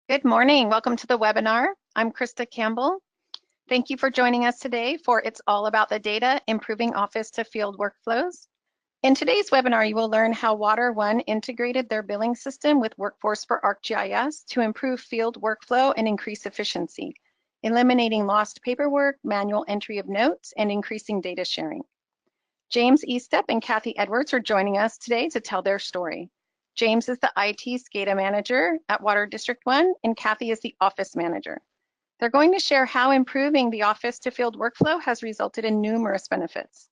Good morning. Welcome to the webinar. I'm Krista Campbell. Thank you for joining us today for It's All About the Data, Improving Office to Field Workflows. In today's webinar, you will learn how WaterOne integrated their billing system with Workforce for ArcGIS to improve field workflow and increase efficiency, eliminating lost paperwork, manual entry of notes, and increasing data sharing. James Estep and Kathy Edwards are joining us today to tell their story. James is the IT SCADA manager at Water District 1, and Kathy is the office manager. They're going to share how improving the office to field workflow has resulted in numerous benefits.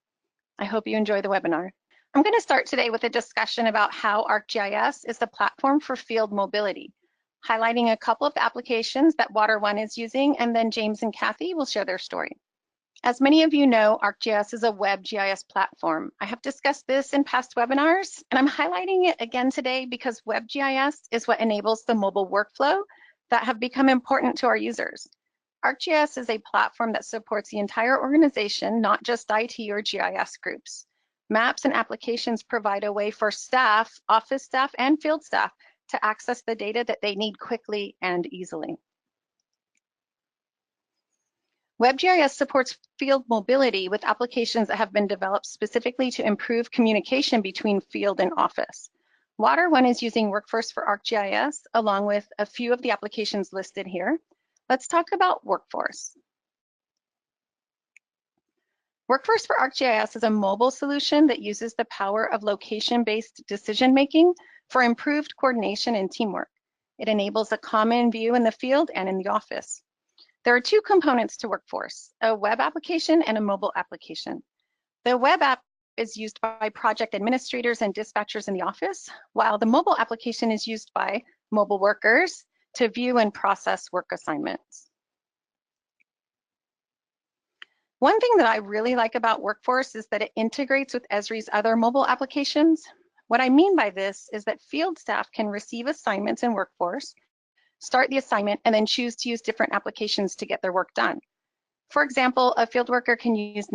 I hope you enjoy the webinar. I'm going to start today with a discussion about how ArcGIS is the platform for field mobility, highlighting a couple of applications that WaterOne is using, and then James and Kathy will share their story. As many of you know, ArcGIS is a web GIS platform. I have discussed this in past webinars, and I'm highlighting it again today because web GIS is what enables the mobile workflow that have become important to our users. ArcGIS is a platform that supports the entire organization, not just IT or GIS groups. Maps and applications provide a way for staff, office staff, and field staff to access the data that they need quickly and easily. WebGIS supports field mobility with applications that have been developed specifically to improve communication between field and office. WaterOne is using Workforce for ArcGIS along with a few of the applications listed here. Let's talk about Workforce. Workforce for ArcGIS is a mobile solution that uses the power of location-based decision-making for improved coordination and teamwork. It enables a common view in the field and in the office. There are two components to Workforce, a web application and a mobile application. The web app is used by project administrators and dispatchers in the office, while the mobile application is used by mobile workers to view and process work assignments. One thing that I really like about Workforce is that it integrates with Esri's other mobile applications. What I mean by this is that field staff can receive assignments in Workforce, start the assignment, and then choose to use different applications to get their work done. For example, a field worker can use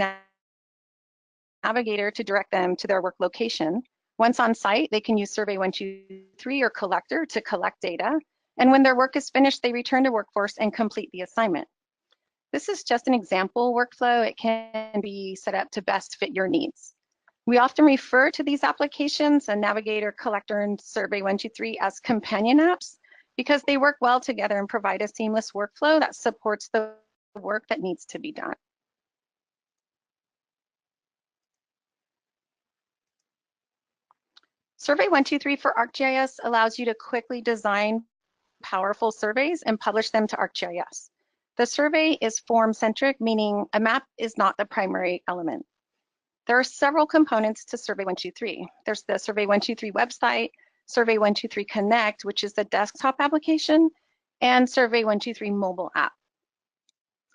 Navigator to direct them to their work location. Once on site, they can use Survey 123 or Collector to collect data. And when their work is finished, they return to Workforce and complete the assignment. This is just an example workflow. It can be set up to best fit your needs. We often refer to these applications, a Navigator, Collector, and Survey 123 as companion apps, because they work well together and provide a seamless workflow that supports the work that needs to be done. Survey 123 for ArcGIS allows you to quickly design powerful surveys and publish them to ArcGIS. The survey is form-centric, meaning a map is not the primary element. There are several components to Survey 123. There's the Survey 123 website, Survey 123 Connect, which is the desktop application, and Survey 123 mobile app.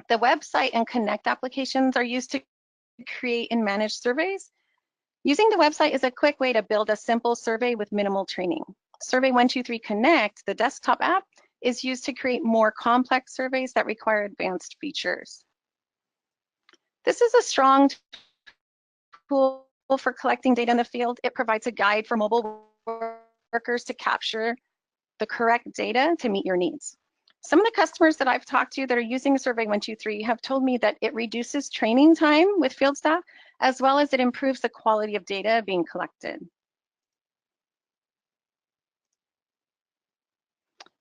The website and Connect applications are used to create and manage surveys. Using the website is a quick way to build a simple survey with minimal training. Survey 123 Connect, the desktop app, is used to create more complex surveys that require advanced features. This is a strong tool for collecting data in the field. It provides a guide for mobile workers to capture the correct data to meet your needs. Some of the customers that I've talked to that are using Survey 123 have told me that it reduces training time with field staff, as well as it improves the quality of data being collected.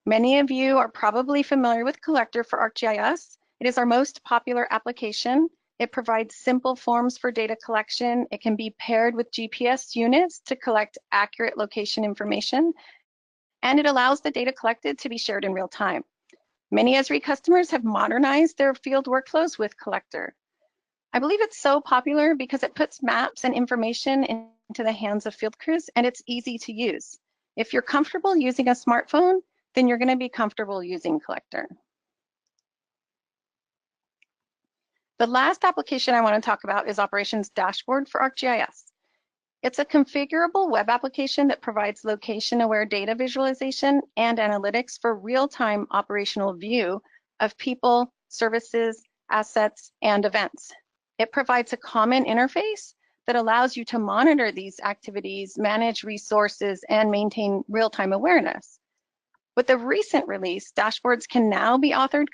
Many of you are probably familiar with Collector for ArcGIS. It is our most popular application. It provides simple forms for data collection. It can be paired with GPS units to collect accurate location information, and it allows the data collected to be shared in real time. Many Esri customers have modernized their field workflows with Collector. I believe it's so popular because it puts maps and information into the hands of field crews, and it's easy to use. If you're comfortable using a smartphone, then you're going to be comfortable using Collector. The last application I want to talk about is Operations Dashboard for ArcGIS. It's a configurable web application that provides location-aware data visualization and analytics for real-time operational view of people, services, assets, and events. It provides a common interface that allows you to monitor these activities, manage resources, and maintain real-time awareness. With the recent release, dashboards can now be authored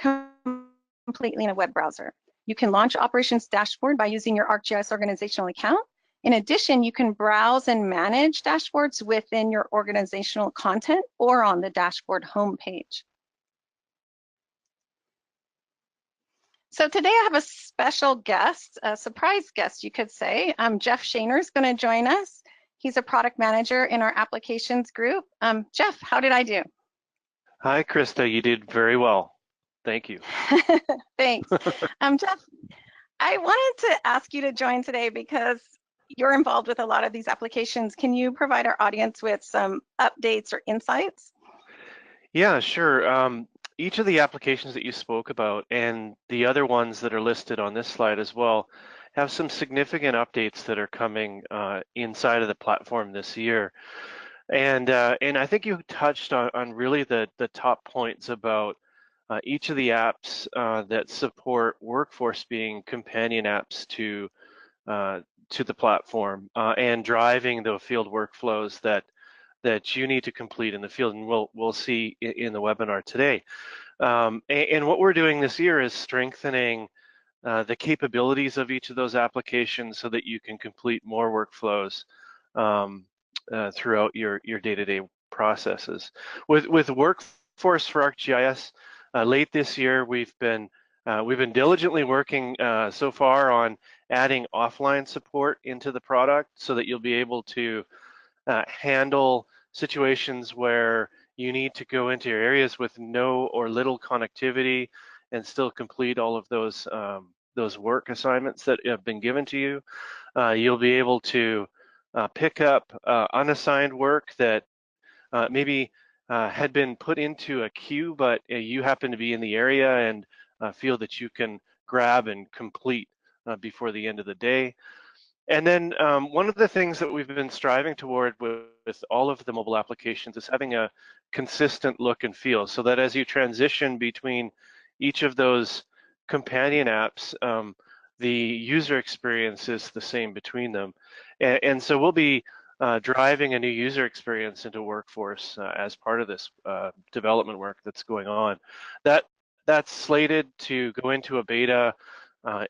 completely in a web browser. You can launch Operations Dashboard by using your ArcGIS organizational account. In addition, you can browse and manage dashboards within your organizational content or on the dashboard homepage. So today I have a special guest, a surprise guest, you could say. Jeff Shaner is going to join us. He's a product manager in our applications group. Jeff, how did I do? Hi, Krista. You did very well. Thank you. Thanks. Jeff, I wanted to ask you to join today because you're involved with a lot of these applications. Can you provide our audience with some updates or insights? Yeah, sure. Each of the applications that you spoke about and the other ones that are listed on this slide as well have some significant updates that are coming inside of the platform this year. And I think you touched on really the top points about each of the apps that support workforce being companion apps to the platform and driving the field workflows that you need to complete in the field, and we'll see in the webinar today. And what we're doing this year is strengthening the capabilities of each of those applications so that you can complete more workflows throughout your day-to-day processes. With Workforce for ArcGIS, late this year we've been diligently working so far on adding offline support into the product so that you'll be able to handle situations where you need to go into your areas with no or little connectivity and still complete all of those work assignments that have been given to you. You'll be able to pick up unassigned work that maybe had been put into a queue, but you happen to be in the area and feel that you can grab and complete before the end of the day. And then one of the things that we've been striving toward with all of the mobile applications is having a consistent look and feel, so that as you transition between each of those companion apps, the user experience is the same between them. And so we'll be driving a new user experience into Workforce as part of this development work that's going on. That's slated to go into a beta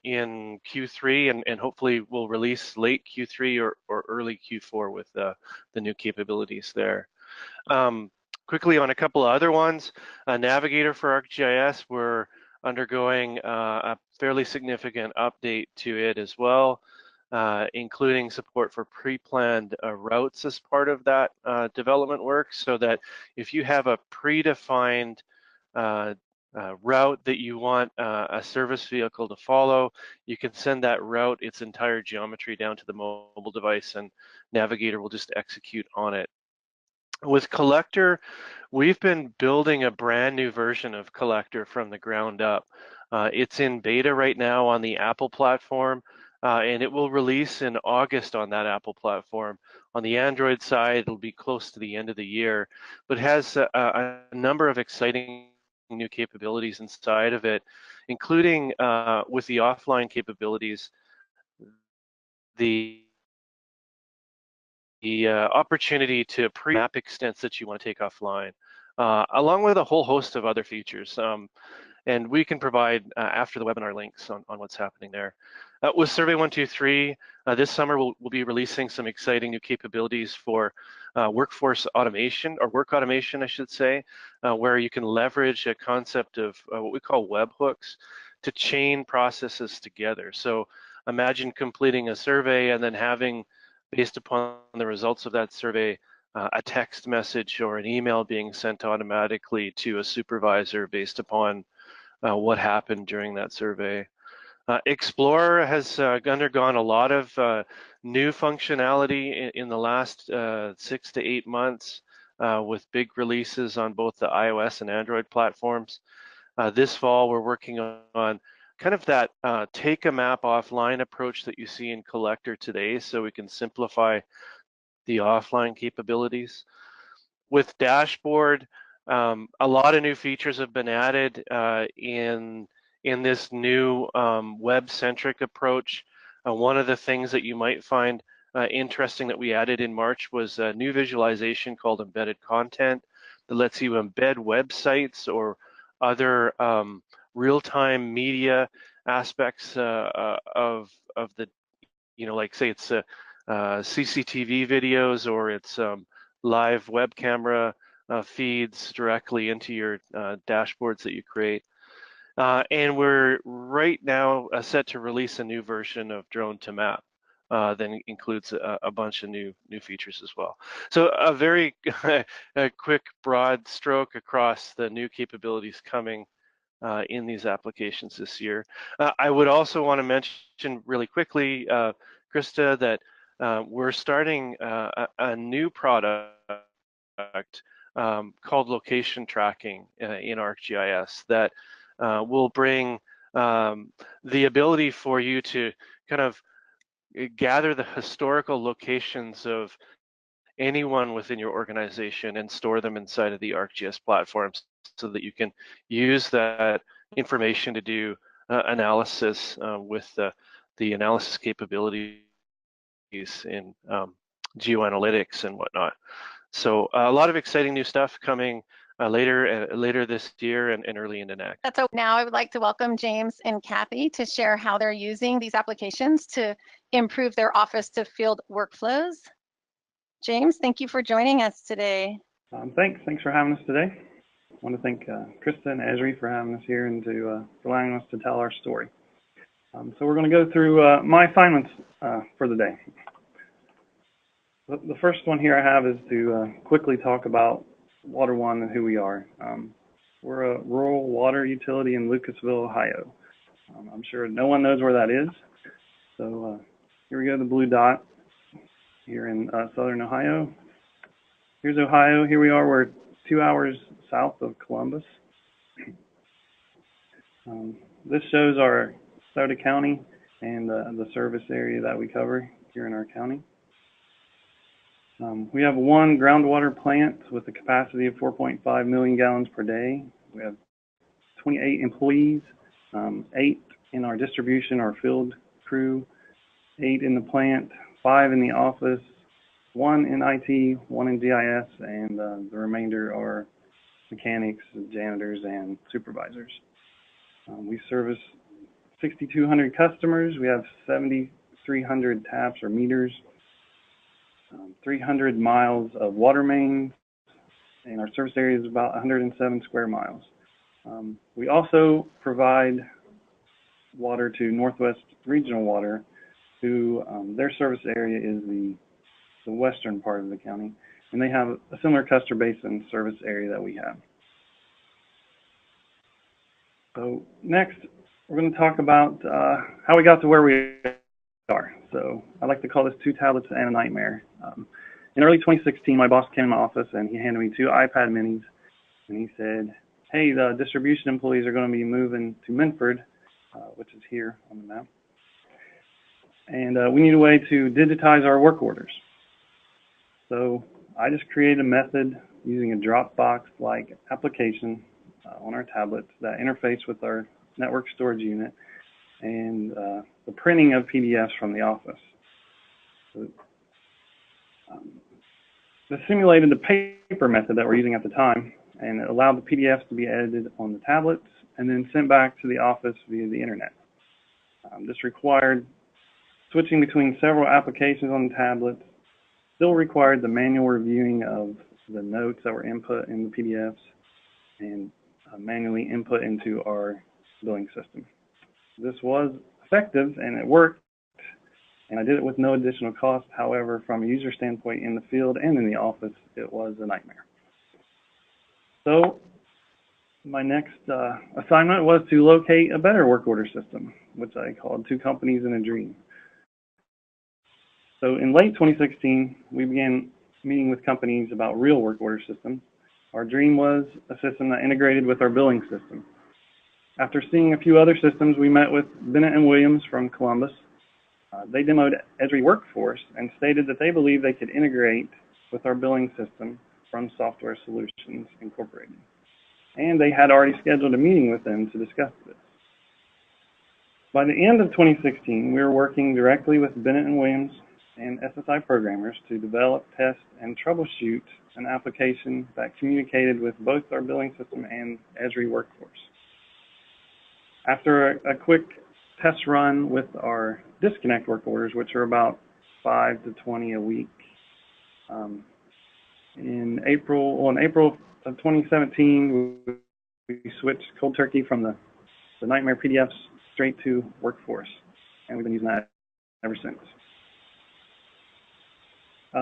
in Q3 and hopefully we'll release late Q3 or early Q4 with the new capabilities there. Quickly on a couple of other ones, Navigator for ArcGIS, we're undergoing a fairly significant update to it as well, including support for pre-planned routes as part of that development work, so that if you have a predefined route that you want a service vehicle to follow, you can send that route, its entire geometry, down to the mobile device, and Navigator will just execute on it. With Collector, we've been building a brand new version of Collector from the ground up. It's in beta right now on the Apple platform, and it will release in August on that Apple platform. On the Android side, it'll be close to the end of the year, but has a number of exciting new capabilities inside of it, including with the offline capabilities, the opportunity to pre-map extents that you want to take offline, along with a whole host of other features. And we can provide after the webinar links on what's happening there. With Survey 123, this summer we'll be releasing some exciting new capabilities for workforce automation, or work automation, I should say, where you can leverage a concept of what we call webhooks to chain processes together. So imagine completing a survey and then having, based upon the results of that survey, a text message or an email being sent automatically to a supervisor based upon what happened during that survey. Explorer has undergone a lot of new functionality in the last 6 to 8 months with big releases on both the iOS and Android platforms. This fall, we're working on kind of that take a map offline approach that you see in Collector today, so we can simplify the offline capabilities. With Dashboard, a lot of new features have been added in this new web-centric approach. One of the things that you might find interesting that we added in March was a new visualization called embedded content that lets you embed websites or other real-time media aspects of the, like say it's CCTV videos, or it's live web camera feeds directly into your dashboards that you create. And we're right now set to release a new version of Drone to Map that includes a bunch of new features as well. So a very a quick broad stroke across the new capabilities coming in these applications this year. I would also want to mention really quickly, Krista, that we're starting a new product called location tracking in ArcGIS that will bring the ability for you to kind of gather the historical locations of anyone within your organization and store them inside of the ArcGIS platforms so that you can use that information to do analysis with the analysis capabilities in geoanalytics and whatnot. So a lot of exciting new stuff coming later this year and early into next. So now I would like to welcome James and Kathy to share how they're using these applications to improve their office to field workflows. James, thank you for joining us today. Thanks for having us today. I want to thank Krista and Esri for having us here and for allowing us to tell our story. So we're going to go through my assignments for the day. The first one here I have is to quickly talk about Water One and who we are. We're a rural water utility in Lucasville, Ohio. I'm sure no one knows where that is. So here we go, the blue dot here in southern Ohio. Here's Ohio. Here we are. We're 2 hours south of Columbus. This shows our Sauter County and the service area that we cover here in our county. We have one groundwater plant with a capacity of 4.5 million gallons per day. We have 28 employees, 8 in our distribution or field crew, 8 in the plant, 5 in the office, 1 in IT, 1 in GIS, and the remainder are mechanics, janitors, and supervisors. We service 6,200 customers. We have 7,300 taps or meters, 300 miles of water mains, and our service area is about 107 square miles. We also provide water to Northwest Regional Water, who their service area is the western part of the county, and they have a similar Custer Basin service area that we have. So next, we're going to talk about how we got to where we are. So I like to call this 2 tablets and a nightmare. In early 2016, my boss came in my office and he handed me 2 iPad minis, and he said, "Hey, the distribution employees are going to be moving to Minford," which is here on the map, "and we need a way to digitize our work orders." So I just created a method using a Dropbox-like application on our tablets that interface with our network storage unit and the printing of PDFs from the office. So, this simulated the paper method that we're using at the time, and it allowed the PDFs to be edited on the tablets and then sent back to the office via the internet. This required switching between several applications on the tablets, still required the manual reviewing of the notes that were input in the PDFs and manually input into our billing system. This was effective and it worked, and I did it with no additional cost. However, from a user standpoint in the field and in the office, it was a nightmare. So my next assignment was to locate a better work order system, which I called 2 Companies in a Dream. So in late 2016, we began meeting with companies about real work order systems. Our dream was a system that integrated with our billing system. After seeing a few other systems, we met with Bennett and Williams from Columbus. They demoed Esri Workforce and stated that they believed they could integrate with our billing system from Software Solutions Incorporated. And they had already scheduled a meeting with them to discuss this. By the end of 2016, we were working directly with Bennett and Williams and SSI programmers to develop, test, and troubleshoot an application that communicated with both our billing system and Esri workforce. After a quick test run with our disconnect work orders, which are about 5 to 20 a week, in April of 2017, we switched cold turkey from the nightmare PDFs straight to workforce, and we've been using that ever since.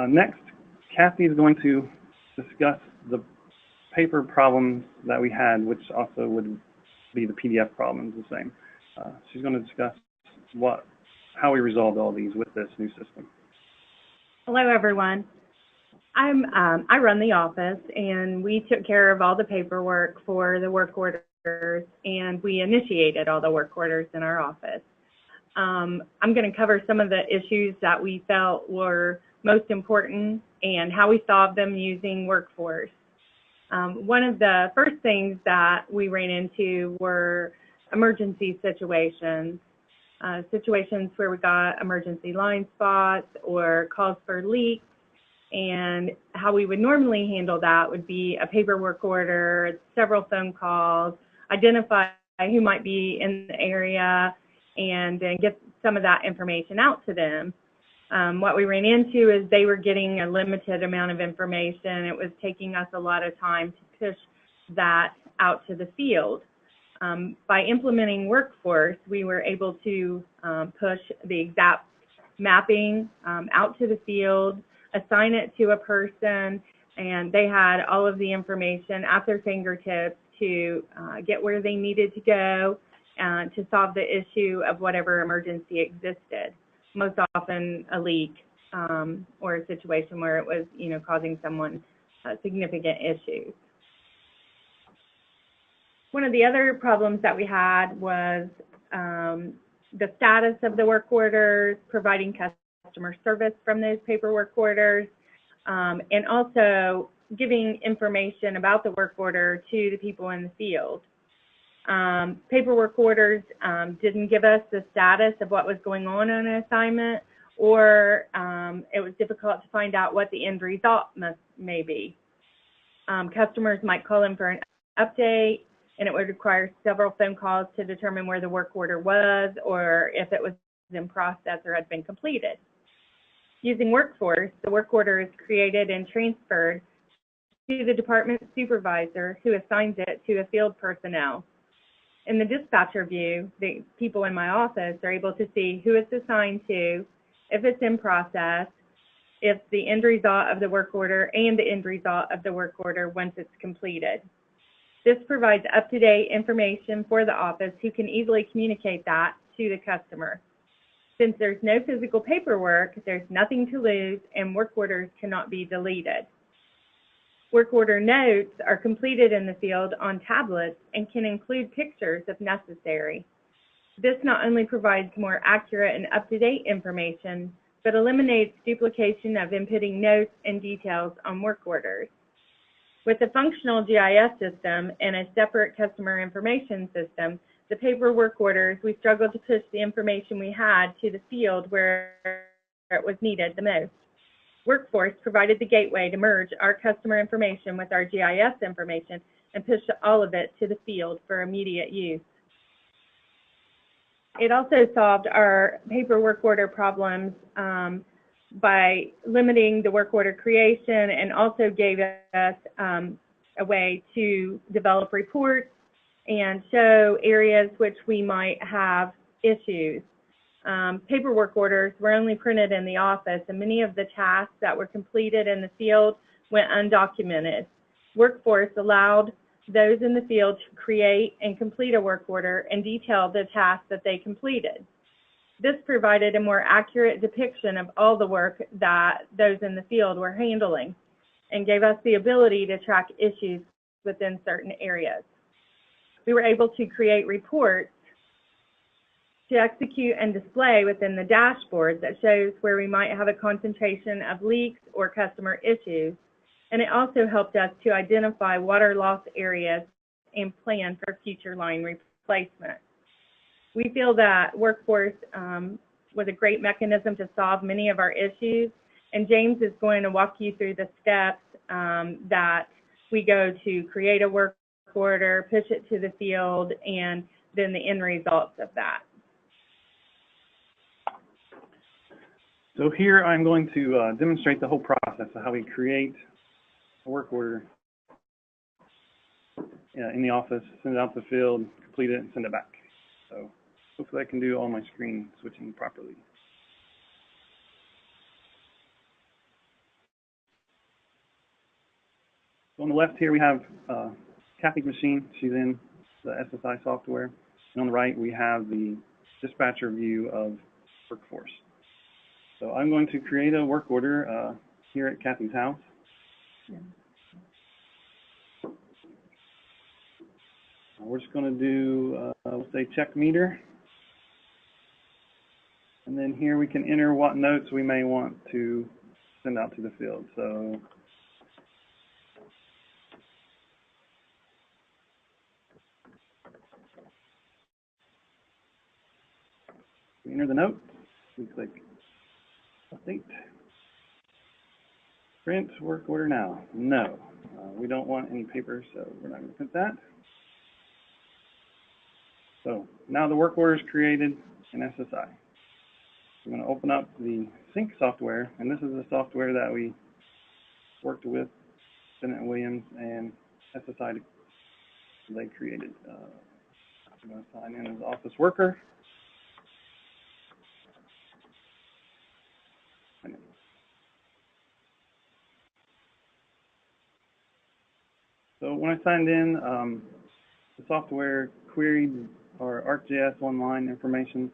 Next, Kathy is going to discuss the paper problems that we had, which also would be the PDF problems the same. She's going to discuss how we resolved all these with this new system. Hello, everyone. I run the office, and we took care of all the paperwork for the work orders, and we initiated all the work orders in our office. I'm going to cover some of the issues that we felt were most important and how we solved them using Workforce. One of the first things that we ran into were emergency situations, situations where we got emergency line spots or calls for leaks. And how we would normally handle that would be a paperwork order, several phone calls, identify who might be in the area, and get some of that information out to them. What we ran into is they were getting a limited amount of information. It was taking us a lot of time to push that out to the field. By implementing Workforce, we were able to push the exact mapping out to the field, assign it to a person, and they had all of the information at their fingertips to get where they needed to go to solve the issue of whatever emergency existed. Most often a leak or a situation where it was, causing someone significant issues. One of the other problems that we had was the status of the work orders, providing customer service from those paperwork orders, and also giving information about the work order to the people in the field. Paperwork orders didn't give us the status of what was going on an assignment, or it was difficult to find out what the end result may be. Customers might call in for an update, and it would require several phone calls to determine where the work order was or if it was in process or had been completed. Using Workforce, the work order is created and transferred to the department supervisor, who assigns it to a field personnel. In the dispatcher view, the people in my office are able to see who it's assigned to, if it's in process, if the end result of the work order, and the end result of the work order once it's completed. This provides up-to-date information for the office, who can easily communicate that to the customer. Since there's no physical paperwork, there's nothing to lose, and work orders cannot be deleted. Work order notes are completed in the field on tablets and can include pictures if necessary. This not only provides more accurate and up-to-date information, but eliminates duplication of inputting notes and details on work orders. With a functional GIS system and a separate customer information system, the paperwork orders, we struggled to push the information we had to the field where it was needed the most. Workforce provided the gateway to merge our customer information with our GIS information and push all of it to the field for immediate use. It also solved our paperwork order problems by limiting the work order creation, and also gave us a way to develop reports and show areas which we might have issues. Paperwork orders were only printed in the office, and many of the tasks that were completed in the field went undocumented. Workforce allowed those in the field to create and complete a work order and detail the tasks that they completed. This provided a more accurate depiction of all the work that those in the field were handling, and gave us the ability to track issues within certain areas. We were able to create reports to execute and display within the dashboard that shows where we might have a concentration of leaks or customer issues. And it also helped us to identify water loss areas and plan for future line replacement. We feel that Workforce was a great mechanism to solve many of our issues. And James is going to walk you through the steps that we go to create a work order, push it to the field, and then the end results of that. So here I'm going to demonstrate the whole process of how we create a work order in the office, send it out to the field, complete it, and send it back. So hopefully I can do all my screen switching properly. So on the left here we have Kathy's machine. She's in the SSI software. And on the right we have the dispatcher view of workforce. So I'm going to create a work order here at Kathy's house. Yeah. We're just going to do, we'll say check meter. And then here we can enter what notes we may want to send out to the field. So we enter the note, we click update, print work order now. No, we don't want any paper, so we're not going to print that. So now the work order is created in SSI. I'm going to open up the sync software, and this is the software that we worked with Bennett Williams and SSI. They created. I'm going to sign in as office worker. So when I signed in, the software queried our ArcGIS online information,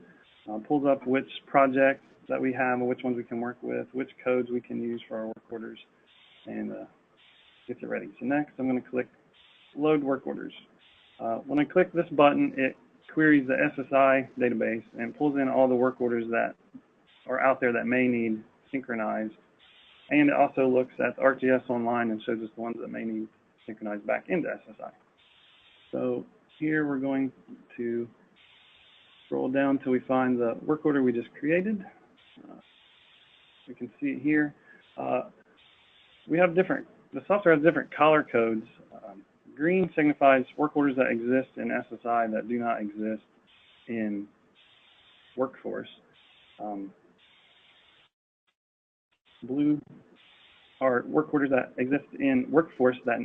pulls up which projects that we have and which ones we can work with, which codes we can use for our work orders, and gets it ready. So next I'm going to click load work orders. When I click this button, it queries the SSI database and pulls in all the work orders that are out there that may need synchronized, and it also looks at the ArcGIS online and shows us the ones that may need synchronized back into SSI. So here we're going to scroll down until we find the work order we just created. We can see it here. We have the software has different color codes. Green signifies work orders that exist in SSI that do not exist in Workforce. Blue are work orders that exist in Workforce that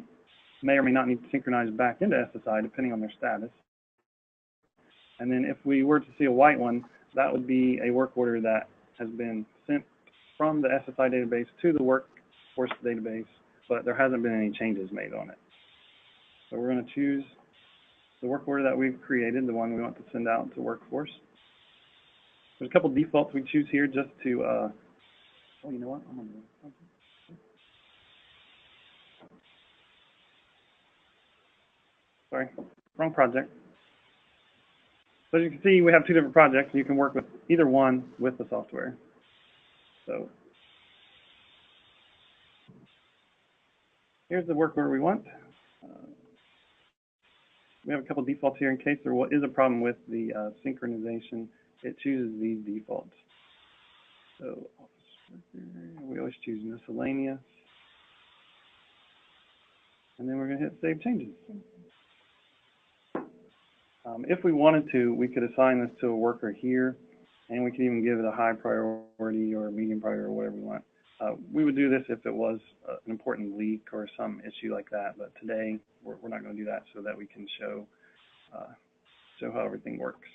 may or may not need to synchronize back into SSI depending on their status. And then if we were to see a white one, that would be a work order that has been sent from the SSI database to the Workforce database, but there hasn't been any changes made on it. So we're going to choose the work order that we've created, the one we want to send out to Workforce. There's a couple defaults we choose here just to, oh, you know what? I'm going to sorry, wrong project. So as you can see, we have two different projects. You can work with either one with the software. So here's the work order we want. We have a couple defaults here in case there is a problem with the synchronization. It chooses these defaults. So we always choose miscellaneous. And then we're going to hit save changes. If we wanted to, we could assign this to a worker here, and we could even give it a high priority or a medium priority or whatever we want. We would do this if it was an important leak or some issue like that, but today we're not going to do that so that we can show how everything works.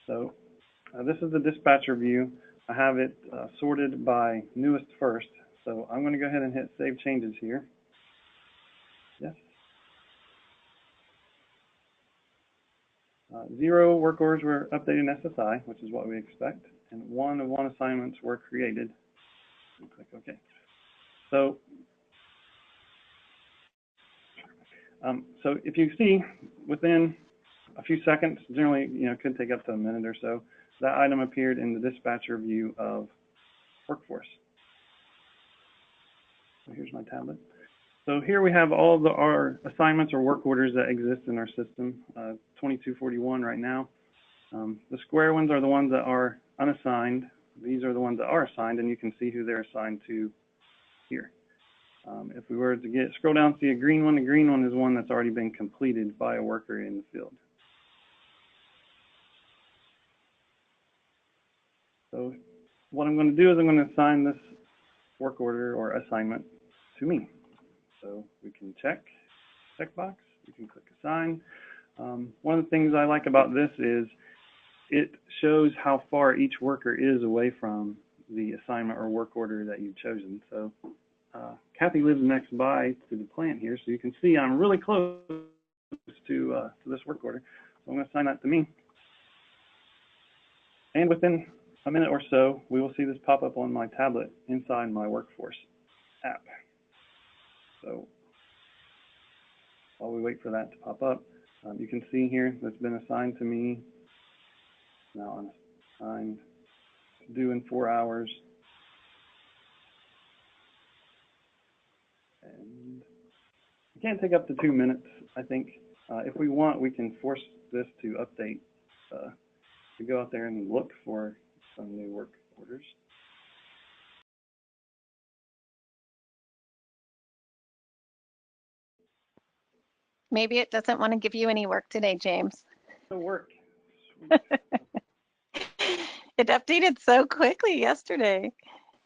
So this is the dispatcher view. I have it sorted by newest first, so I'm going to go ahead and hit save changes here. Yes. 0 work orders were updated in SSI, which is what we expect, and 1 of 1 assignments were created. And click OK. So if you see, within a few seconds, generally, it could take up to a minute or so, that item appeared in the dispatcher view of Workforce. So here's my tablet. So here we have all of our assignments or work orders that exist in our system, 2241 right now. The square ones are the ones that are unassigned. These are the ones that are assigned, and you can see who they're assigned to here. If we were to scroll down, see a green one, the green one is one that's already been completed by a worker in the field. So what I'm going to do is I'm going to assign this work order or assignment to me. So we can checkbox, we can click assign. One of the things I like about this is it shows how far each worker is away from the assignment or work order that you've chosen. So Kathy lives next by to the plant here, so you can see I'm really close to this work order. So I'm going to assign that to me. And within a minute or so, we will see this pop up on my tablet inside my Workforce app. So while we wait for that to pop up, you can see here that's been assigned to me. Now unassigned, due in 4 hours. And it can't take up to 2 minutes, I think. If we want, we can force this to update, to go out there and look for some new work orders. Maybe it doesn't want to give you any work today, James. No work. Sweet. It updated so quickly yesterday.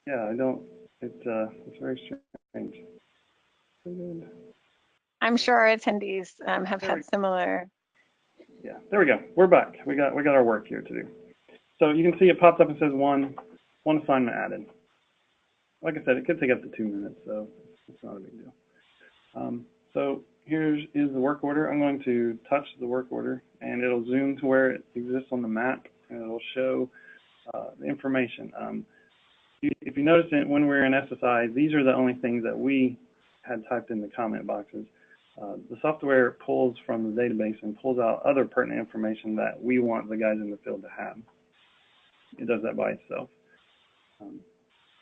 Yeah, I don't. It's very strange. I'm sure our attendees have had similar. Yeah, there we go. We're back. We got our work here to do. So you can see it pops up and says one assignment added. Like I said, it could take up to 2 minutes, so it's not a big deal. So here is the work order. I'm going to touch the work order, and it'll zoom to where it exists on the map, and it'll show the information. If you notice it, when we're in SSI, these are the only things that we had typed in the comment boxes. The software pulls from the database and pulls out other pertinent information that we want the guys in the field to have. It does that by itself.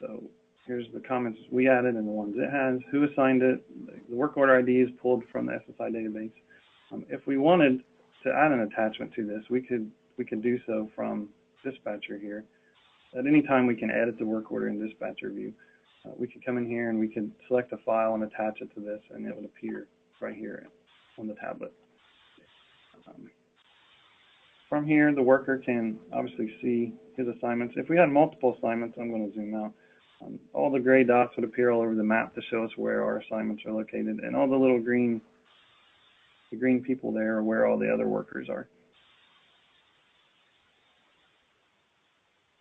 So here's the comments we added and the ones it has, who assigned it. The work order ID is pulled from the SSI database. If we wanted to add an attachment to this, we could do so from Dispatcher here. At any time, we can edit the work order in Dispatcher view. We could come in here and we could select a file and attach it to this, and it would appear right here on the tablet. From here, the worker can obviously see his assignments. If we had multiple assignments, I'm going to zoom out. All the gray dots would appear all over the map to show us where our assignments are located, and all the little green people there are where all the other workers are.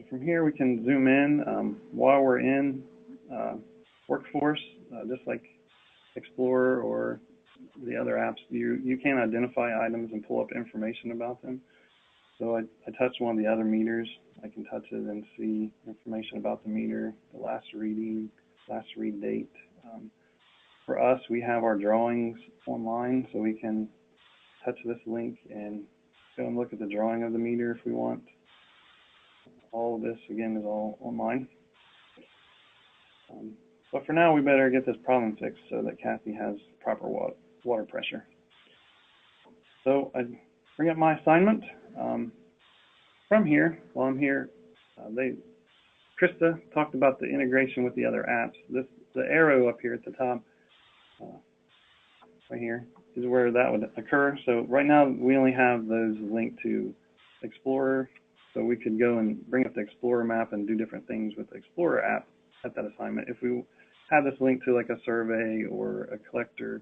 From here, we can zoom in while we're in Workforce, just like Explorer or the other apps. You can identify items and pull up information about them. So I touched one of the other meters. I can touch it and see information about the meter, the last reading, last read date. For us, we have our drawings online, so we can touch this link and go and look at the drawing of the meter if we want. All of this, again, is all online. But for now, we better get this problem fixed so that Kathy has proper water pressure. So I bring up my assignment. From here, while I'm here, Krista talked about the integration with the other apps. The arrow up here at the top, right here, is where that would occur. So right now, we only have those linked to Explorer. So we could go and bring up the Explorer map and do different things with the Explorer app at that assignment. If we had this linked to like a survey or a collector,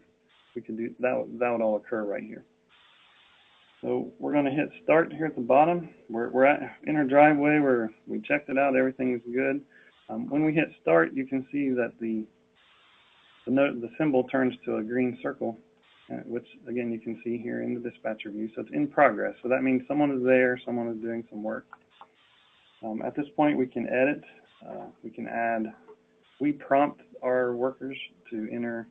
we could do that. That would all occur right here. So we're going to hit start here at the bottom. We're in our driveway where we checked it out. Everything is good. When we hit start, you can see that the symbol turns to a green circle, which again you can see here in the dispatcher view. So it's in progress. So that means someone is there, someone is doing some work. At this point, we can edit. We can add. We prompt our workers to enter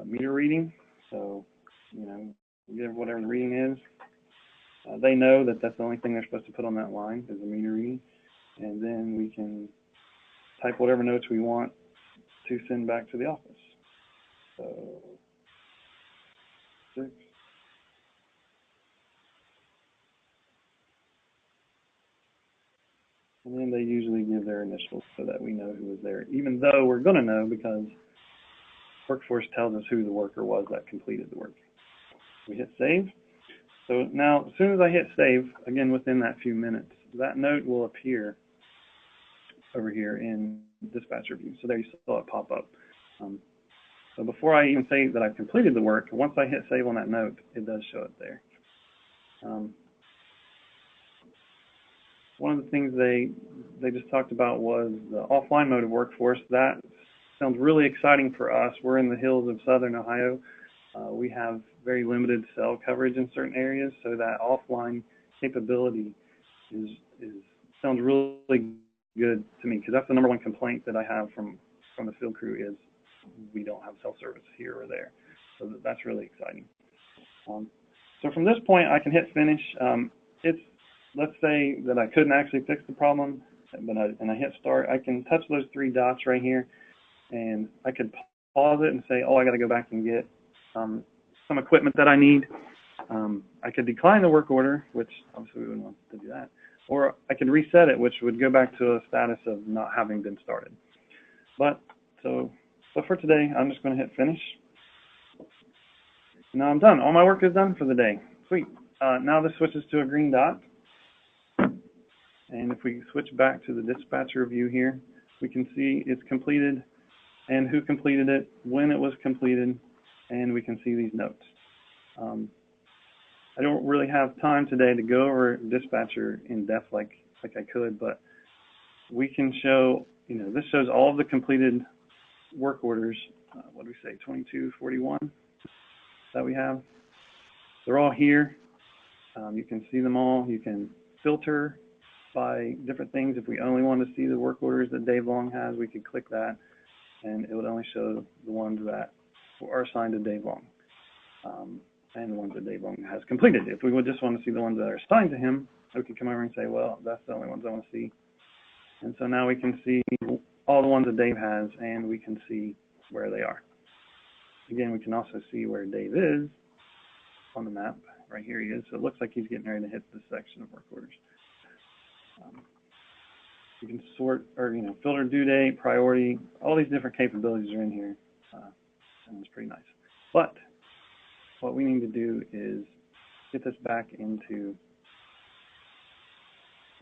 meter reading. So give whatever the reading is. They know that that's the only thing they're supposed to put on that line is the meter reading, and then we can type whatever notes we want to send back to the office. So 6. they usually give their initials so that we know who was there, even though we're going to know because Workforce tells us who the worker was that completed the work. We hit save. So now, as soon as I hit save, again within that few minutes, that note will appear over here in dispatcher view. So there you saw it pop up. So before I even say that I've completed the work, once I hit save on that note, it does show it there. One of the things they just talked about was the offline mode of Workforce. That sounds really exciting for us. We're in the hills of southern Ohio. We have very limited cell coverage in certain areas, so that offline capability sounds really good to me, because that's the number one complaint that I have from the field crew is we don't have cell service here or there. So that's really exciting. So from this point, I can hit finish. Let's say that I couldn't actually fix the problem, and I hit start. I can touch those three dots right here, and I could pause it and say, oh, I got to go back and get some equipment that I need. I could decline the work order, which obviously we wouldn't want to do that, or I could reset it, which would go back to a status of not having been started. But so for today, I'm just going to hit finish. Now I'm done. All my work is done for the day. Sweet. Now this switches to a green dot. And if we switch back to the dispatcher view here, we can see it's completed and who completed it, when it was completed, and we can see these notes. I don't really have time today to go over dispatcher in depth like I could, but we can show, this shows all of the completed work orders. What do we say, 2241 that we have? They're all here. You can see them all. You can filter by different things. If we only want to see the work orders that Dave Long has, we could click that, and it would only show the ones that are assigned to Dave Long, and the ones that Dave Long has completed. If we would just want to see the ones that are assigned to him, we could come over and say, well, that's the only ones I want to see. And so now we can see all the ones that Dave has, and we can see where they are. Again, we can also see where Dave is on the map. Right here he is. So it looks like he's getting ready to hit this section of work orders. You can sort or filter due date, priority, all these different capabilities are in here, and it's pretty nice. But what we need to do is get this back into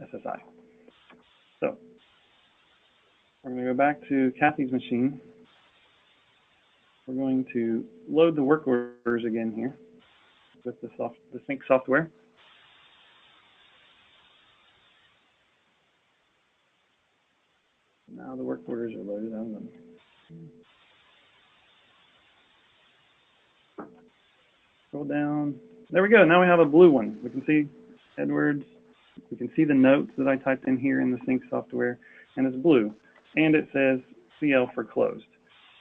SSI. So we're going to go back to Kathy's machine. We're going to load the work orders again here with the sync software. Now the work orders are loaded on them. Scroll down. There we go. Now we have a blue one. We can see Edwards. We can see the notes that I typed in here in the sync software, and it's blue. And it says CL for closed.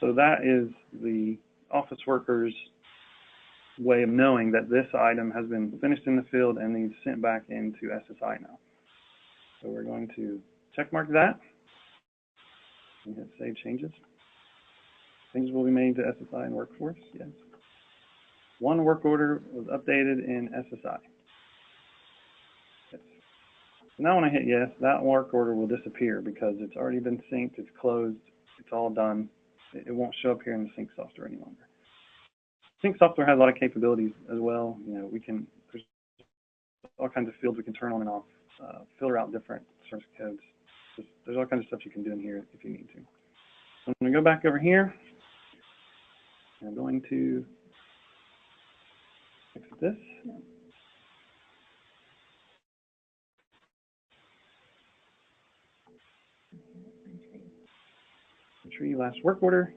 So that is the office worker's way of knowing that this item has been finished in the field and needs sent back into SSI now. So we're going to check mark that. And hit save changes. Changes will be made to SSI and Workforce. Yes. One work order was updated in SSI. Yes. So now when I hit yes, that work order will disappear because it's already been synced, it's closed, it's all done. It won't show up here in the sync software any longer. Sync software has a lot of capabilities as well. There's all kinds of fields we can turn on and off, filter out different source codes. There's all kinds of stuff you can do in here if you need to. So I'm going to go back over here. I'm going to fix this. Retrieve last work order.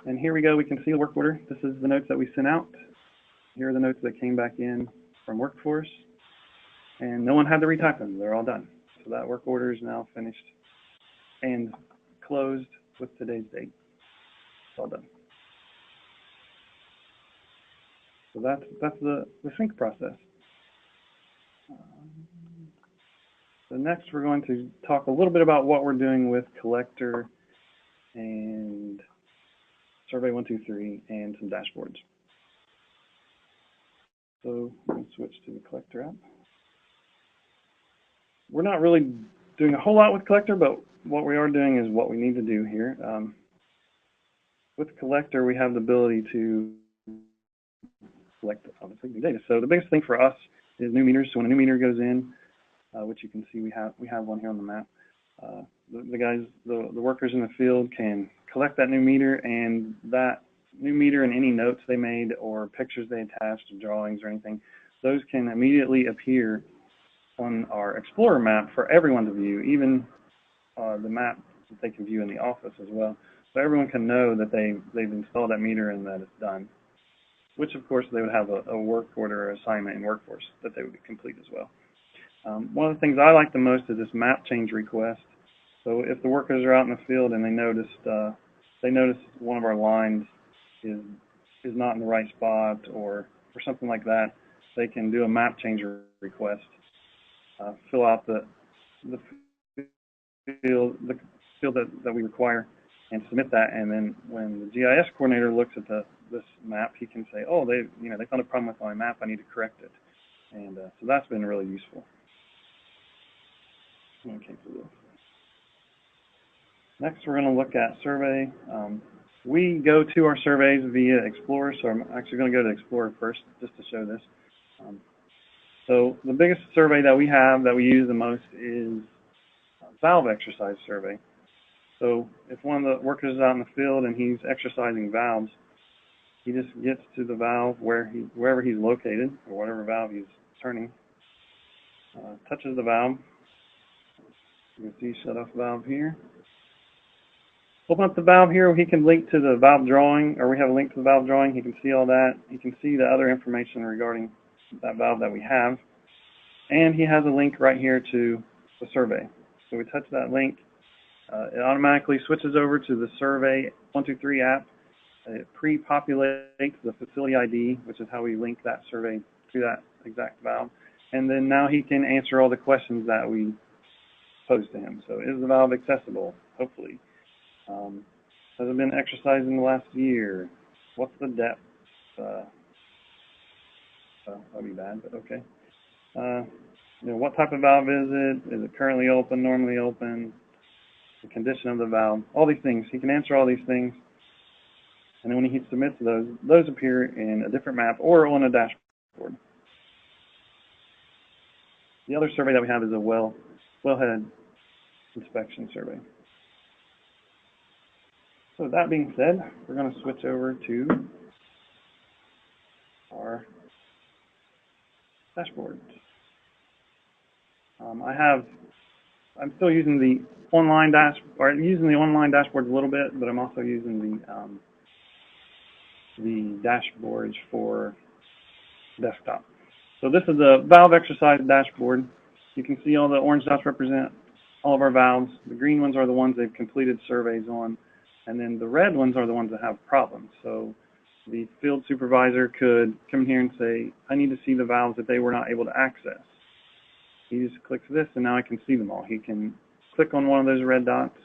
And here we go. We can see the work order. This is the notes that we sent out. Here are the notes that came back in from Workforce. And no one had to retype them. They're all done. So that work order is now finished and closed with today's date. It's all done. So that's the sync process. So next we're going to talk a little bit about what we're doing with collector and survey 123 and some dashboards. So we'll switch to the collector app. We're not really doing a whole lot with Collector, but what we are doing is what we need to do here. With Collector, we have the ability to collect, obviously, new data. So the biggest thing for us is new meters. So when a new meter goes in, which you can see we have one here on the map, the workers in the field can collect that new meter, and that new meter and any notes they made or pictures they attached or drawings or anything, those can immediately appear on our Explorer map for everyone to view, even the map that they can view in the office as well. So everyone can know that they've installed that meter and that it's done, which of course they would have a work order or assignment in Workforce that they would complete as well. One of the things I like the most is this map change request. So if the workers are out in the field and they notice one of our lines is not in the right spot or something like that, they can do a map change request, fill out the field that we require, and submit that. And then when the GIS coordinator looks at this map, he can say, oh, they found a problem with my map, I need to correct it. And so that's been really useful. Okay, so next we're going to look at survey. We go to our surveys via Explorer, so I'm actually going to go to Explorer first just to show this. So the biggest survey that we have that we use the most is valve exercise survey. So if one of the workers is out in the field and he's exercising valves, he just gets to the valve wherever he's located, or whatever valve he's turning, touches the valve. You can see shut off valve here. Open up the valve here, he can link to the valve drawing, or we have a link to the valve drawing. He can see all that. He can see the other information regarding that valve that we have. And he has a link right here to the survey. So we touch that link. It automatically switches over to the Survey 123 app. It pre-populates the facility ID, which is how we link that survey to that exact valve. And then now he can answer all the questions that we pose to him. So is the valve accessible? Hopefully. Has it been exercised in the last year? What's the depth? That'd be bad, but okay. What type of valve is it? Is it currently open, normally open? The condition of the valve, all these things. He can answer all these things. And then when he submits those appear in a different map or on a dashboard. The other survey that we have is a wellhead inspection survey. So with that being said, we're going to switch over to our dashboard. I'm still using the online dashboards a little bit, but I'm also using the dashboards for desktop. So this is the valve exercise dashboard. You can see all the orange dots represent all of our valves. The green ones are the ones they've completed surveys on, and then the red ones are the ones that have problems. So the field supervisor could come here and say, I need to see the valves that they were not able to access. He just clicks this, and now I can see them all. He can click on one of those red dots,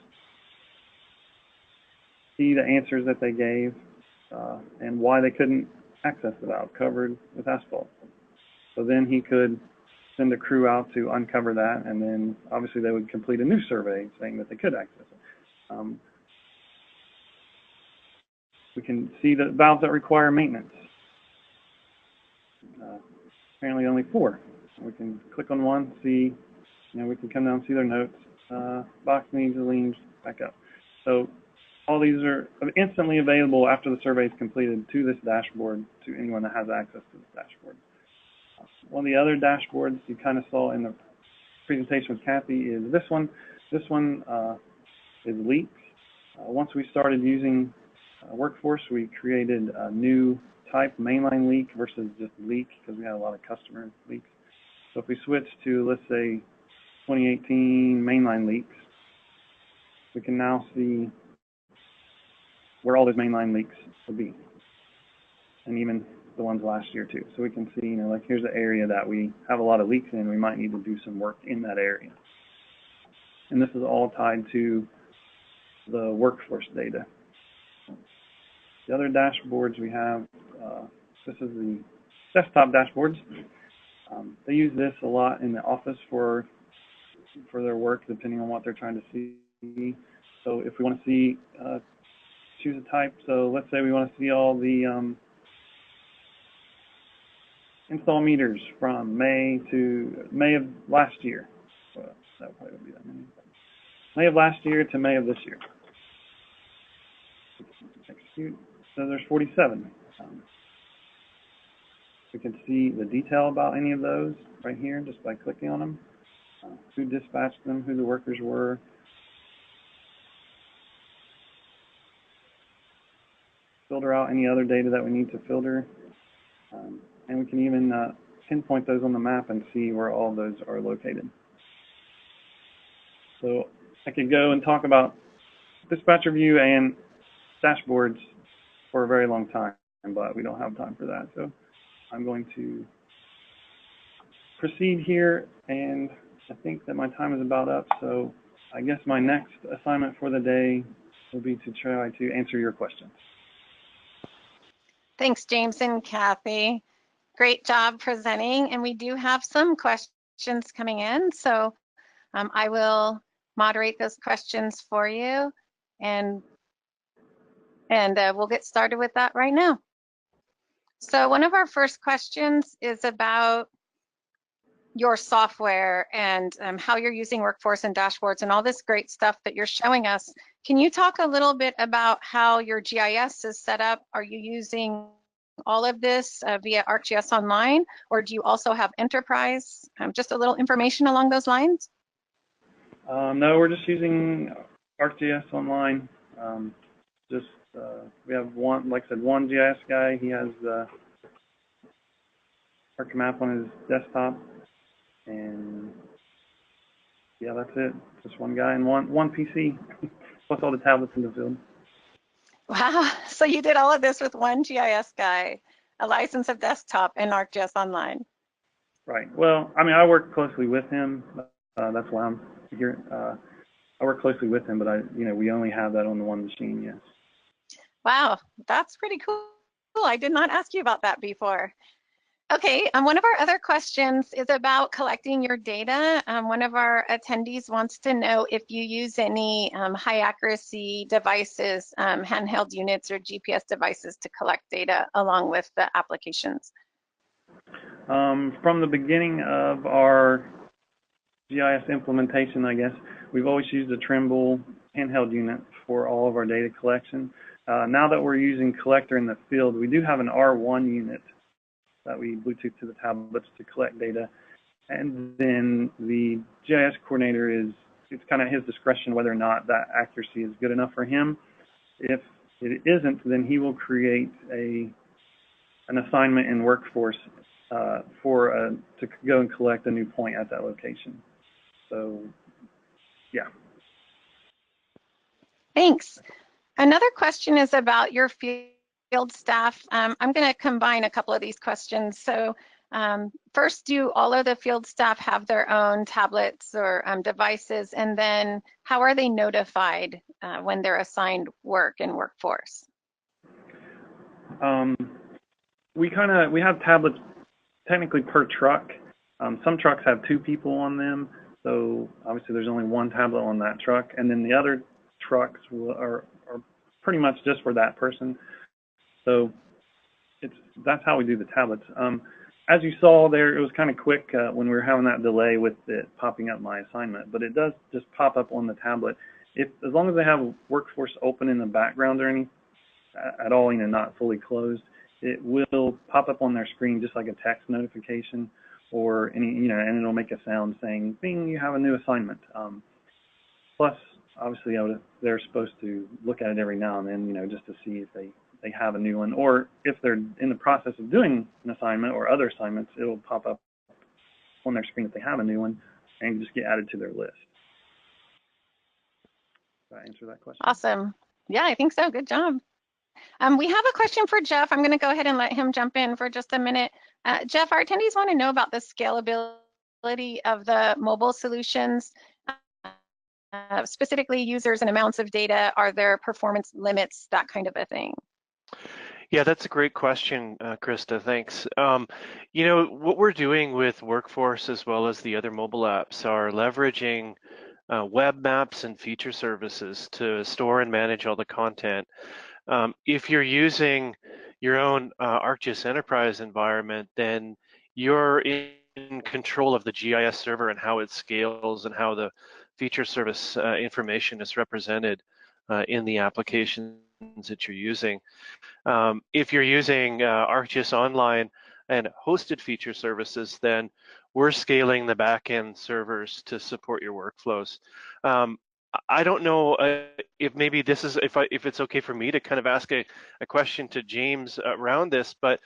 see the answers that they gave, and why they couldn't access the valve, covered with asphalt. So then he could send a crew out to uncover that, and then obviously they would complete a new survey saying that they could access it. We can see the valves that require maintenance. Apparently only 4. We can click on one, see, we can come down and see their notes. Box needs a lean back up. So all these are instantly available after the survey is completed to this dashboard, to anyone that has access to this dashboard. One of the other dashboards you kind of saw in the presentation with Kathy is this one. This one is leaks. Once we started using Workforce, we created a new type, mainline leak versus just leak, because we had a lot of customer leaks. So if we switch to, let's say, 2018 mainline leaks, we can now see where all those mainline leaks would be, and even the ones last year too. So we can see, like here's the area that we have a lot of leaks in. We might need to do some work in that area. And this is all tied to the Workforce data. The other dashboards we have, this is the desktop dashboards. They use this a lot in the office for for their work, depending on what they're trying to see. So if we want to see, choose a type. So let's say we want to see all the install meters from May of last year. Well, that probably would be that many. May of last year to May of this year. Execute. So there's 47. We can see the detail about any of those right here just by clicking on them. Who dispatched them, who the workers were. Filter out any other data that we need to filter. And we can even pinpoint those on the map and see where all those are located. So I could go and talk about dispatcher view and dashboards for a very long time, but we don't have time for that. So I'm going to proceed here, and I think that my time is about up. So I guess my next assignment for the day will be to try to answer your questions. Thanks, James and Kathy. Great job presenting, and we do have some questions coming in, so I will moderate those questions for you, and we'll get started with that right now. So one of our first questions is about your software and how you're using Workforce and dashboards and all this great stuff that you're showing us. Can you talk a little bit about how your GIS is set up? Are you using all of this via ArcGIS Online, or do you also have Enterprise? Just a little information along those lines. No, we're just using ArcGIS Online. We have one, like I said, one GIS guy. He has the ArcMap on his desktop, and yeah, that's it. Just one guy and one PC, plus all the tablets in the field. Wow, so you did all of this with one GIS guy, a license of desktop, and ArcGIS Online. Right. Well, I mean, I work closely with him. That's why I'm here. I work closely with him, but we only have that on the one machine. Yes. Wow, that's pretty cool. I did not ask you about that before. Okay, one of our other questions is about collecting your data. One of our attendees wants to know if you use any high accuracy devices, handheld units or GPS devices to collect data along with the applications. From the beginning of our GIS implementation, I guess, we've always used a Trimble handheld unit for all of our data collection. Now that we're using Collector in the field, we do have an R1 unit that we Bluetooth to the tablets to collect data. And then the GIS coordinator it's kind of his discretion whether or not that accuracy is good enough for him. If it isn't, then he will create an assignment in Workforce to go and collect a new point at that location. So, yeah. Thanks. Another question is about your field staff. I'm going to combine a couple of these questions. So first, do all of the field staff have their own tablets or devices? And then how are they notified when they're assigned work in Workforce? We have tablets technically per truck. Some trucks have 2 people on them. So obviously there's only one tablet on that truck. And then the other trucks are pretty much just for that person. So that's how we do the tablets. As you saw there, it was kind of quick when we were having that delay with it popping up my assignment, but it does just pop up on the tablet. As long as they have Workforce open in the background or any at all, not fully closed, it will pop up on their screen just like a text notification or and it'll make a sound saying, "Bing, you have a new assignment." Plus, obviously, they're supposed to look at it every now and then, just to see if they have a new one, or if they're in the process of doing an assignment or other assignments, it'll pop up on their screen if they have a new one and just get added to their list. Did I answer that question? Awesome. Yeah, I think so. Good job. We have a question for Jeff. I'm going to go ahead and let him jump in for just a minute. Jeff, our attendees want to know about the scalability of the mobile solutions, specifically users and amounts of data. Are there performance limits, that kind of a thing? Yeah, that's a great question, Krista. Thanks. You know, what we're doing with Workforce as well as the other mobile apps are leveraging web maps and feature services to store and manage all the content. If you're using your own ArcGIS Enterprise environment, then you're in control of the GIS server and how it scales and how the feature service information is represented in the applications that you're using. If you're using ArcGIS Online and hosted feature services, then we're scaling the backend servers to support your workflows. I don't know if maybe this is, if it's okay for me to kind of ask a question to James around this, but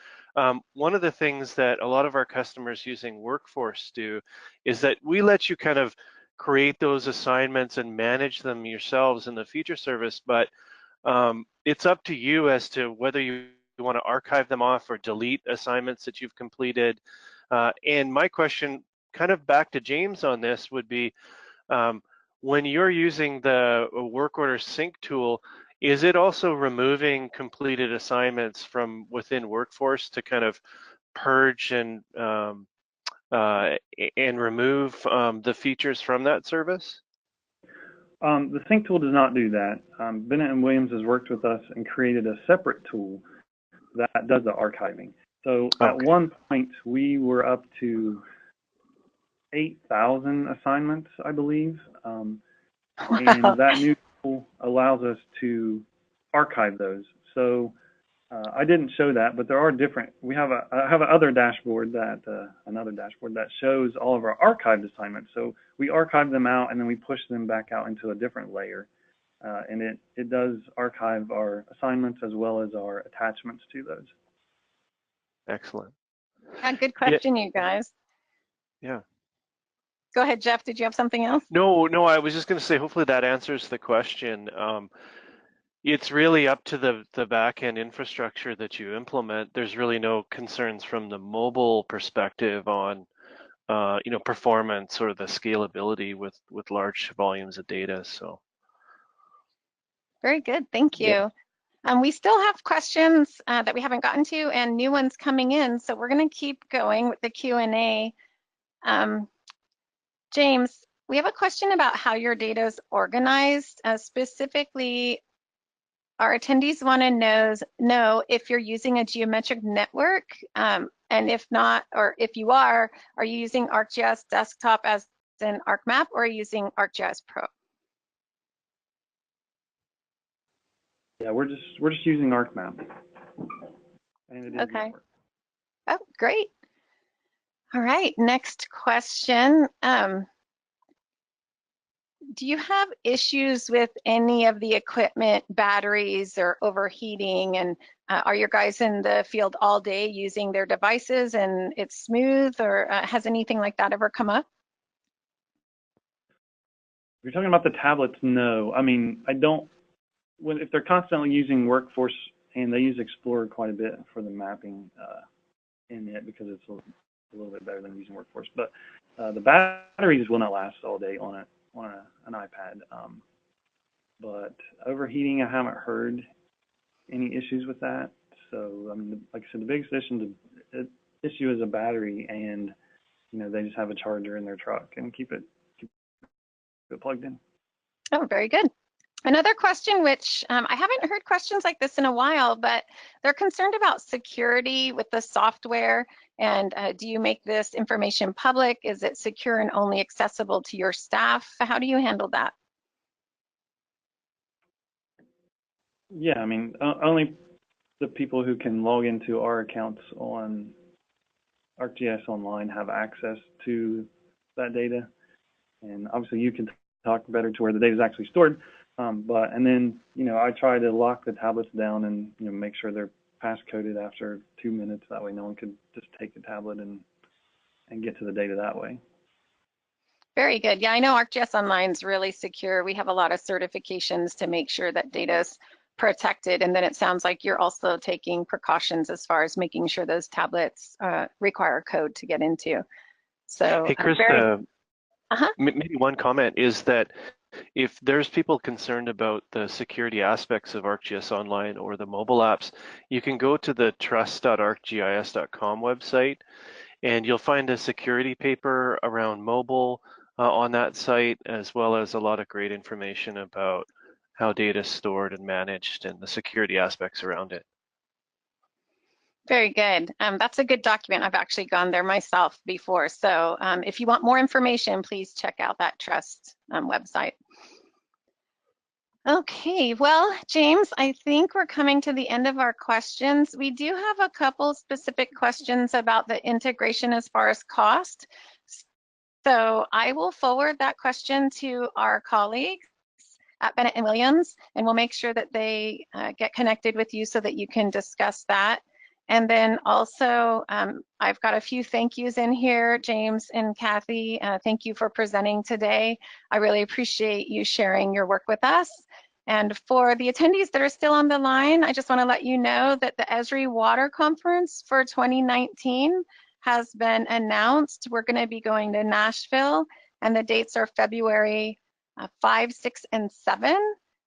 one of the things that a lot of our customers using Workforce do is that we let you kind of create those assignments and manage them yourselves in the feature service, but it's up to you as to whether you want to archive them off or delete assignments that you've completed. And my question, kind of back to James on this, would be when you're using the work order sync tool, is it also removing completed assignments from within Workforce to kind of purge and remove the features from that service? The sync tool does not do that. Bennett and Williams has worked with us and created a separate tool that does the archiving. So at one point, we were up to 8,000 assignments, I believe. Wow. And that new tool allows us to archive those. So I didn't show that, but there are different. I have another dashboard that shows all of our archived assignments. So we archive them out and then we push them back out into a different layer. And it does archive our assignments as well as our attachments to those. Excellent. Yeah, good question, you guys. Yeah. Go ahead, Jeff. Did you have something else? No, I was just going to say, hopefully that answers the question. It's really up to the back-end infrastructure that you implement. There's really no concerns from the mobile perspective on performance or the scalability with large volumes of data. So very good, thank you. Yeah. We still have questions that we haven't gotten to and new ones coming in, so we're going to keep going with the Q&A. James, we have a question about how your data is organized. Specifically, our attendees want to know if you're using a geometric network, and if not, or if you are you using ArcGIS Desktop as an ArcMap, or are you using ArcGIS Pro? Yeah, we're just using ArcMap. And it is okay. network. Oh, great. All right, next question. Do you have issues with any of the equipment, batteries or overheating? And are your guys in the field all day using their devices and it's smooth, or has anything like that ever come up? If you're talking about the tablets, no. I mean, if they're constantly using Workforce, and they use Explorer quite a bit for the mapping in it because it's a little bit better than using Workforce. But the batteries will not last all day on an iPad. But overheating, I haven't heard any issues with that. So, I mean, like I said, the biggest issue is a battery, and they just have a charger in their truck and keep it plugged in. Oh, very good. Another question, which I haven't heard questions like this in a while, but they're concerned about security with the software. And do you make this information public? Is it secure and only accessible to your staff? How do you handle that? Yeah, I mean, only the people who can log into our accounts on ArcGIS Online have access to that data. And obviously you can talk better to where the data is actually stored. And then, I try to lock the tablets down and, make sure they're passcoded after 2 minutes. That way no one could just take the tablet and get to the data that way. Very good. Yeah, I know ArcGIS Online is really secure. We have a lot of certifications to make sure that data is protected. And then it sounds like you're also taking precautions as far as making sure those tablets require code to get into. So, hey, Chris, maybe one comment is that If there's people concerned about the security aspects of ArcGIS Online or the mobile apps, you can go to the trust.arcgis.com website, and you'll find a security paper around mobile on that site, as well as a lot of great information about how data is stored and managed and the security aspects around it. Very good. That's a good document. I've actually gone there myself before. So if you want more information, please check out that Trust website. Okay, well, James, I think we're coming to the end of our questions. We do have a couple specific questions about the integration as far as cost. So I will forward that question to our colleagues at Bennett and Williams, and we'll make sure that they get connected with you so that you can discuss that. And then also, I've got a few thank yous in here, James and Kathy. Thank you for presenting today. I really appreciate you sharing your work with us. And for the attendees that are still on the line, I just want to let you know that the Esri Water Conference for 2019 has been announced. We're going to be going to Nashville, and the dates are February 5, 6, and 7.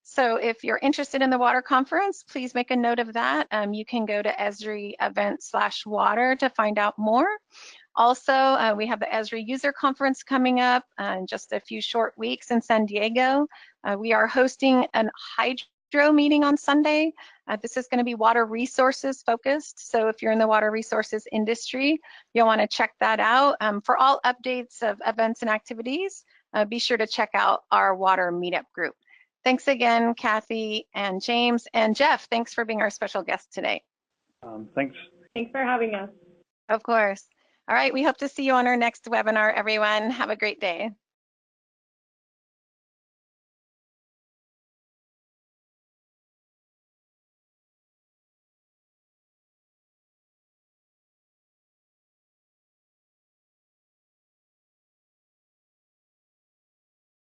So if you're interested in the water conference, please make a note of that. You can go to Esri event/water to find out more. Also, we have the Esri user conference coming up in just a few short weeks in San Diego. We are hosting an hydro meeting on Sunday. This is going to be water resources focused. So if you're in the water resources industry, you'll want to check that out. For all updates of events and activities, be sure to check out our water meetup group. Thanks again, Kathy and James. And Jeff, thanks for being our special guest today. Thanks. Thanks for having us. Of course. All right, we hope to see you on our next webinar, everyone. Have a great day.